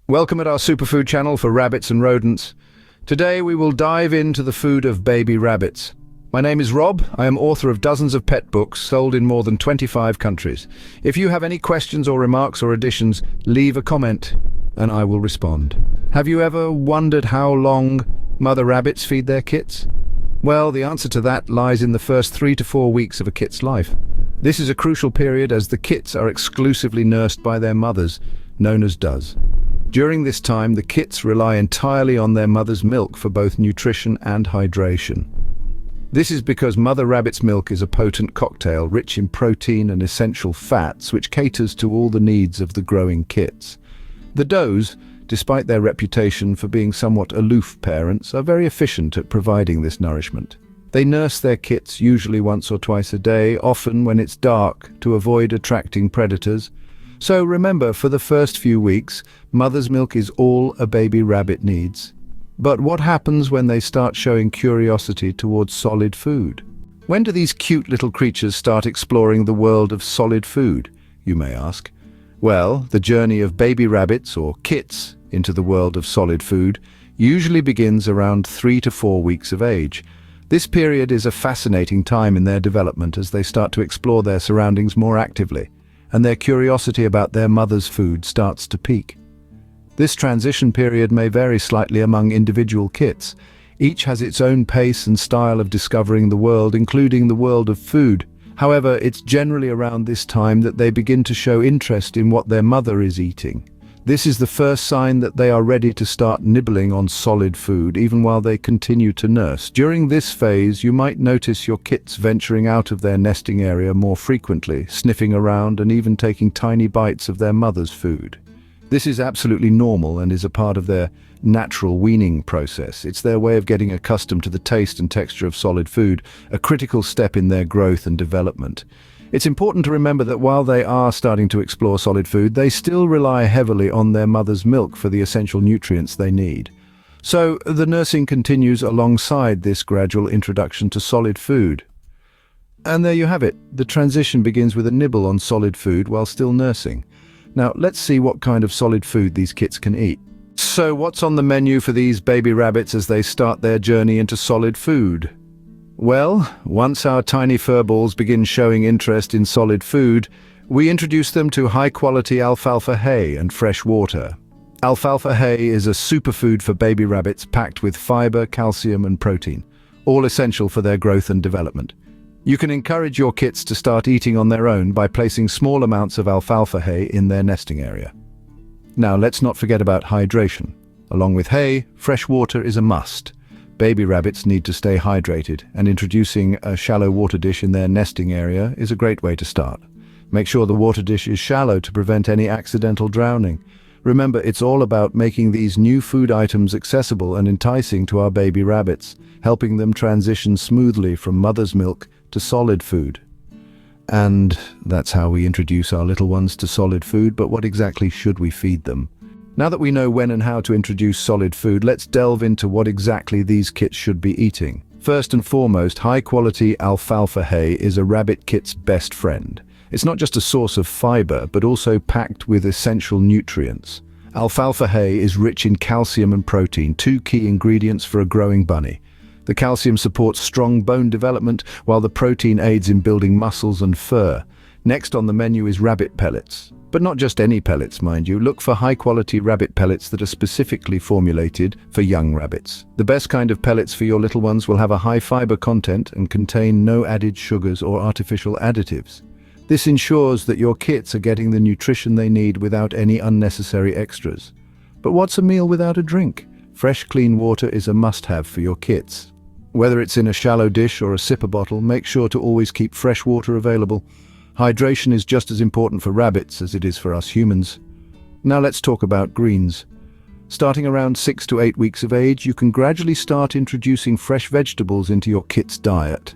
Welcome at our Superfood channel for rabbits and rodents. Today we will dive into the food of baby rabbits. My name is Rob. I am author of dozens of pet books sold in more than 25 countries. If you have any questions or remarks or additions, leave a comment and I will respond. Have you ever wondered how long mother rabbits feed their kits? Well, the answer to that lies in the first 3 to 4 weeks of a kit's life. This is a crucial period as the kits are exclusively nursed by their mothers, known as does. During this time, the kits rely entirely on their mother's milk for both nutrition and hydration. This is because mother rabbit's milk is a potent cocktail rich in protein and essential fats which caters to all the needs of the growing kits. The does, despite their reputation for being somewhat aloof parents, are very efficient at providing this nourishment. They nurse their kits usually once or twice a day, often when it's dark, to avoid attracting predators. So remember, for the first few weeks, mother's milk is all a baby rabbit needs. But what happens when they start showing curiosity towards solid food? When do these cute little creatures start exploring the world of solid food, you may ask? Well, the journey of baby rabbits, or kits, into the world of solid food usually begins around 3 to 4 weeks of age. This period is a fascinating time in their development as they start to explore their surroundings more actively, and their curiosity about their mother's food starts to peak. This transition period may vary slightly among individual kits. Each has its own pace and style of discovering the world, including the world of food. However, it's generally around this time that they begin to show interest in what their mother is eating. This is the first sign that they are ready to start nibbling on solid food, even while they continue to nurse. During this phase, you might notice your kits venturing out of their nesting area more frequently, sniffing around and even taking tiny bites of their mother's food. This is absolutely normal and is a part of their natural weaning process. It's their way of getting accustomed to the taste and texture of solid food, a critical step in their growth and development. It's important to remember that while they are starting to explore solid food, they still rely heavily on their mother's milk for the essential nutrients they need. So the nursing continues alongside this gradual introduction to solid food. And there you have it. The transition begins with a nibble on solid food while still nursing. Now let's see what kind of solid food these kits can eat. So what's on the menu for these baby rabbits as they start their journey into solid food? Well, once our tiny furballs begin showing interest in solid food, we introduce them to high-quality alfalfa hay and fresh water. Alfalfa hay is a superfood for baby rabbits packed with fiber, calcium and protein, all essential for their growth and development. You can encourage your kits to start eating on their own by placing small amounts of alfalfa hay in their nesting area. Now let's not forget about hydration. Along with hay, fresh water is a must. Baby rabbits need to stay hydrated, and introducing a shallow water dish in their nesting area is a great way to start. Make sure the water dish is shallow to prevent any accidental drowning. Remember, it's all about making these new food items accessible and enticing to our baby rabbits, helping them transition smoothly from mother's milk to solid food. And that's how we introduce our little ones to solid food, but what exactly should we feed them? Now that we know when and how to introduce solid food, let's delve into what exactly these kits should be eating. First and foremost, high-quality alfalfa hay is a rabbit kit's best friend. It's not just a source of fiber, but also packed with essential nutrients. Alfalfa hay is rich in calcium and protein, two key ingredients for a growing bunny. The calcium supports strong bone development, while the protein aids in building muscles and fur. Next on the menu is rabbit pellets. But not just any pellets, mind you. Look for high-quality rabbit pellets that are specifically formulated for young rabbits. The best kind of pellets for your little ones will have a high fiber content and contain no added sugars or artificial additives. This ensures that your kits are getting the nutrition they need without any unnecessary extras. But what's a meal without a drink? Fresh, clean water is a must-have for your kits. Whether it's in a shallow dish or a sipper bottle, make sure to always keep fresh water available. Hydration is just as important for rabbits as it is for us humans. Now let's talk about greens. Starting around 6 to 8 weeks of age, you can gradually start introducing fresh vegetables into your kit's diet.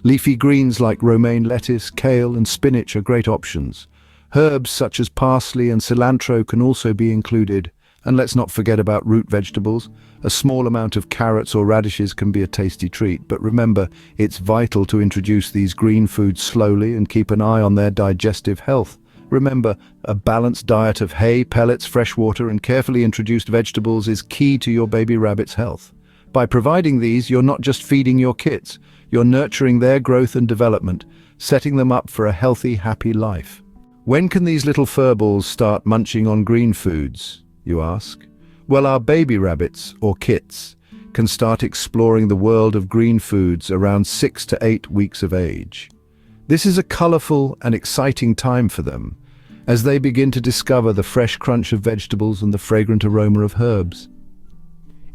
Leafy greens like romaine lettuce, kale and spinach are great options. Herbs such as parsley and cilantro can also be included. And let's not forget about root vegetables. A small amount of carrots or radishes can be a tasty treat, but remember, it's vital to introduce these green foods slowly and keep an eye on their digestive health. Remember, a balanced diet of hay, pellets, fresh water, and carefully introduced vegetables is key to your baby rabbit's health. By providing these, you're not just feeding your kits, you're nurturing their growth and development, setting them up for a healthy, happy life. When can these little furballs start munching on green foods, you ask? Well, our baby rabbits, or kits, can start exploring the world of green foods around 6 to 8 weeks of age. This is a colorful and exciting time for them, as they begin to discover the fresh crunch of vegetables and the fragrant aroma of herbs.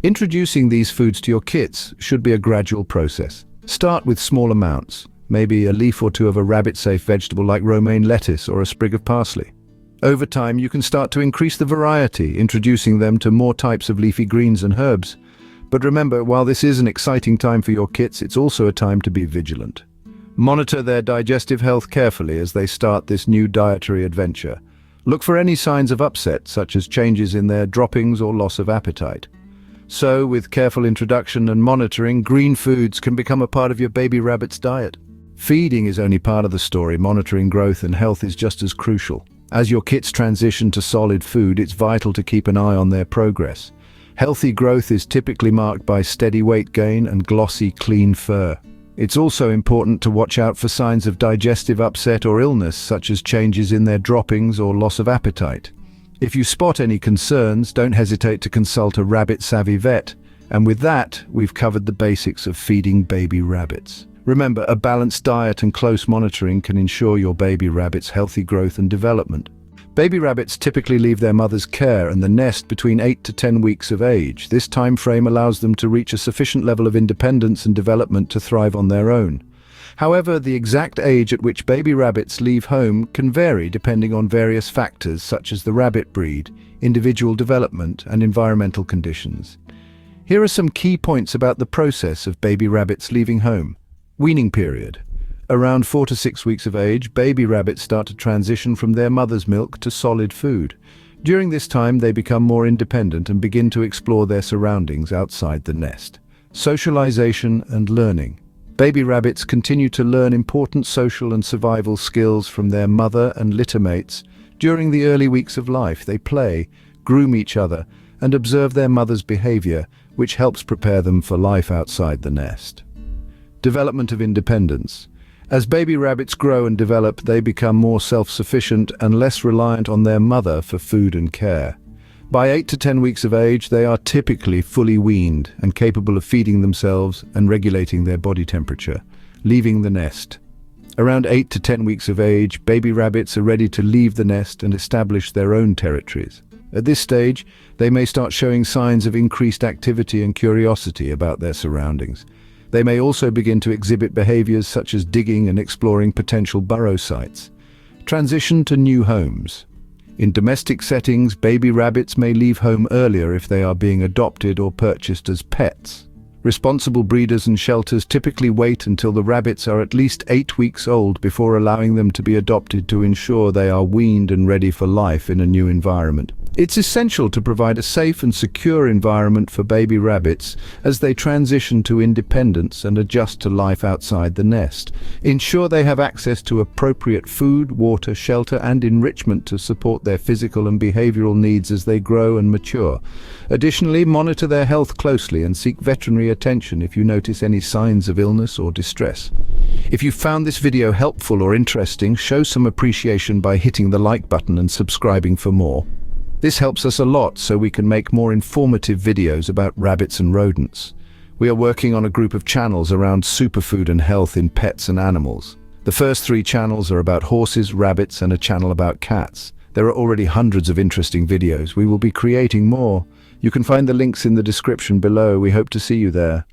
Introducing these foods to your kits should be a gradual process. Start with small amounts, maybe a leaf or two of a rabbit-safe vegetable like romaine lettuce or a sprig of parsley. Over time, you can start to increase the variety, introducing them to more types of leafy greens and herbs. But remember, while this is an exciting time for your kits, it's also a time to be vigilant. Monitor their digestive health carefully as they start this new dietary adventure. Look for any signs of upset, such as changes in their droppings or loss of appetite. So, with careful introduction and monitoring, green foods can become a part of your baby rabbit's diet. Feeding is only part of the story. Monitoring growth and health is just as crucial. As your kits transition to solid food, it's vital to keep an eye on their progress. Healthy growth is typically marked by steady weight gain and glossy, clean fur. It's also important to watch out for signs of digestive upset or illness, such as changes in their droppings or loss of appetite. If you spot any concerns, don't hesitate to consult a rabbit-savvy vet. And with that, we've covered the basics of feeding baby rabbits. Remember, a balanced diet and close monitoring can ensure your baby rabbit's healthy growth and development. Baby rabbits typically leave their mother's care and the nest between 8 to 10 weeks of age. This time frame allows them to reach a sufficient level of independence and development to thrive on their own. However, the exact age at which baby rabbits leave home can vary depending on various factors such as the rabbit breed, individual development, and environmental conditions. Here are some key points about the process of baby rabbits leaving home. Weaning period. Around 4 to 6 weeks of age, baby rabbits start to transition from their mother's milk to solid food. During this time, they become more independent and begin to explore their surroundings outside the nest. Socialization and learning. Baby rabbits continue to learn important social and survival skills from their mother and litter mates. During the early weeks of life, they play, groom each other, and observe their mother's behavior, which helps prepare them for life outside the nest. Development of independence. As baby rabbits grow and develop, they become more self-sufficient and less reliant on their mother for food and care. By 8 to 10 weeks of age, they are typically fully weaned and capable of feeding themselves and regulating their body temperature, leaving the nest. Around 8 to 10 weeks of age, baby rabbits are ready to leave the nest and establish their own territories. At this stage, they may start showing signs of increased activity and curiosity about their surroundings. They may also begin to exhibit behaviors such as digging and exploring potential burrow sites. Transition to new homes. In domestic settings, baby rabbits may leave home earlier if they are being adopted or purchased as pets. Responsible breeders and shelters typically wait until the rabbits are at least 8 weeks old before allowing them to be adopted to ensure they are weaned and ready for life in a new environment. It's essential to provide a safe and secure environment for baby rabbits as they transition to independence and adjust to life outside the nest. Ensure they have access to appropriate food, water, shelter, and enrichment to support their physical and behavioral needs as they grow and mature. Additionally, monitor their health closely and seek veterinary attention if you notice any signs of illness or distress. If you found this video helpful or interesting, show some appreciation by hitting the like button and subscribing for more. This helps us a lot so we can make more informative videos about rabbits and rodents. We are working on a group of channels around superfood and health in pets and animals. The first 3 channels are about horses, rabbits, and a channel about cats. There are already hundreds of interesting videos. We will be creating more. You can find the links in the description below. We hope to see you there.